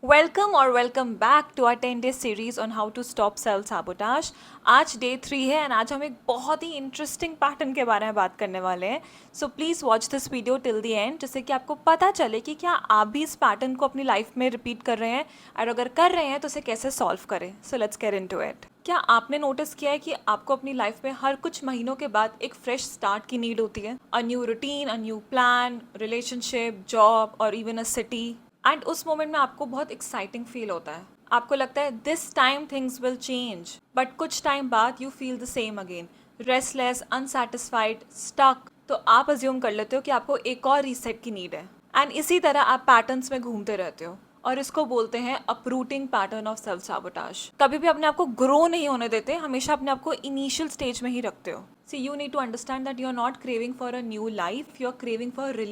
Welcome और welcome back to our 10 day series on how to stop self sabotage. आज day 3 है and आज हम एक बहुत ही इंटरेस्टिंग पैटर्न के बारे में बात करने वाले हैं। So please watch this video till the end, जिससे कि आपको पता चले कि क्या आप भी इस पैटर्न को अपनी लाइफ में रिपीट कर रहे हैं और अगर कर रहे हैं तो उसे कैसे सॉल्व करें। So let's get into it. क्या आपने नोटिस किया है कि आपको अपनी लाइफ में हर कुछ महीनों के बाद एक फ्रेश स्टार्ट की नीड होती है? A new routine, a new plan, relationship, job और इवन अ सिटी। एंड उस मोमेंट में आपको बहुत एक्साइटिंग फील होता है। आपको लगता है this time things will change, but कुछ टाइम बाद you feel the same again, restless, unsatisfied, stuck. तो आप अज्यूम कर लेते हो कि आपको एक और रीसेट की नीड है एंड इसी तरह आप पैटर्न्स में घूमते रहते हो और इसको बोलते हैं अपरूटिंग पैटर्न ऑफ सेल्फ साबोटाज। कभी भी अपने आप को ग्रो नहीं होने देते, हमेशा अपने आप को इनिशियल स्टेज में ही रखते हो। See you need to understand that you are not craving for a new life, you are craving for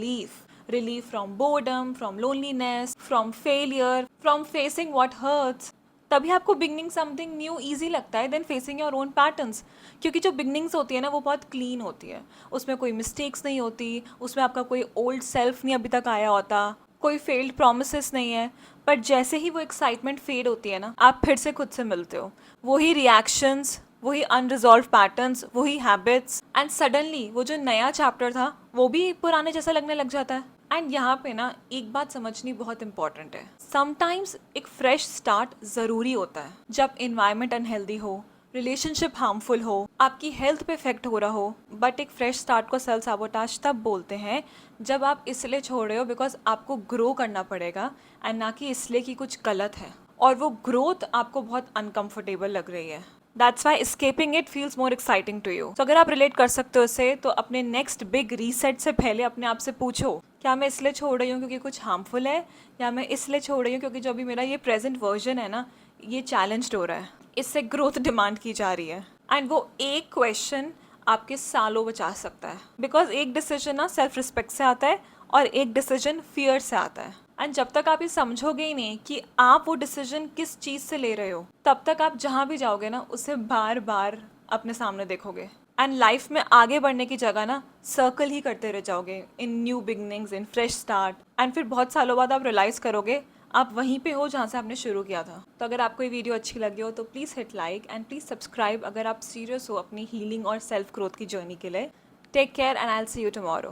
relief from boredom, from loneliness, from failure, from facing what hurts. तभी आपको beginning something new easy लगता है then facing your own patterns. क्योंकि जो beginnings होती है ना वो बहुत क्लीन होती है, उसमें कोई मिस्टेक्स नहीं होती, उसमें आपका कोई ओल्ड सेल्फ नहीं अभी तक आया होता, कोई फेल्ड प्रोमिसेस नहीं है। बट जैसे ही वो एक्साइटमेंट फेड होती है ना, आप फिर से खुद से मिलते हो। वही रिएक्शंस, वही अनरिजॉल्व पैटर्न्स, वही हैबिट्स, एंड सडनली वो जो नया चैप्टर था वो भी पुराने जैसा लगने लग जाता है। एंड यहाँ पे ना एक बात समझनी बहुत इंपॉर्टेंट है। समटाइम्स एक फ्रेश स्टार्ट ज़रूरी होता है। जब इन्वायरमेंट अनहेल्दी हो, रिलेशनशिप हार्मफुल हो, आपकी हेल्थ पे इफेक्ट हो रहा हो। बट एक फ्रेश स्टार्ट को सेल्फ साबोटाज तब बोलते हैं जब आप इसलिए छोड़ रहे हो बिकॉज आपको ग्रो करना पड़ेगा एंड ना कि इसलिए कि कुछ गलत है और वो ग्रोथ आपको बहुत अनकंफर्टेबल लग रही है। That's why escaping it feels more exciting to you. तो अगर आप रिलेट कर सकते हो इससे, तो अपने नेक्स्ट बिग रीसेट से पहले अपने आप से पूछो, क्या मैं इसलिए छोड़ रही हूँ क्योंकि कुछ हार्मफुल है, या मैं इसलिए छोड़ रही हूँ क्योंकि जो अभी मेरा ये प्रेजेंट वर्जन है ना, ये चैलेंज्ड हो रहा है, इससे ग्रोथ डिमांड की जा रही है। एंड वो एक क्वेश्चन आपके सालों बचा सकता है। बिकॉज एक डिसीजन ना सेल्फ रिस्पेक्ट से आता है और एक डिसीजन फियर से आता है। एंड जब तक आप ये समझोगे ही नहीं कि आप वो डिसीजन किस चीज़ से ले रहे हो, तब तक आप जहाँ भी जाओगे ना उसे बार बार अपने सामने देखोगे एंड लाइफ में आगे बढ़ने की जगह ना सर्कल ही करते रह जाओगे in new beginnings, in fresh start. And फिर बहुत सालों बाद आप रियलाइज़ करोगे आप वहीं पे हो जहाँ से आपने शुरू किया था। तो अगर आपको ये वीडियो अच्छी लगी हो तो please hit like and please subscribe अगर आप सीरियस हो अपनी हीलिंग और सेल्फ ग्रोथ की जर्नी के लिए। Take care and I will see you tomorrow.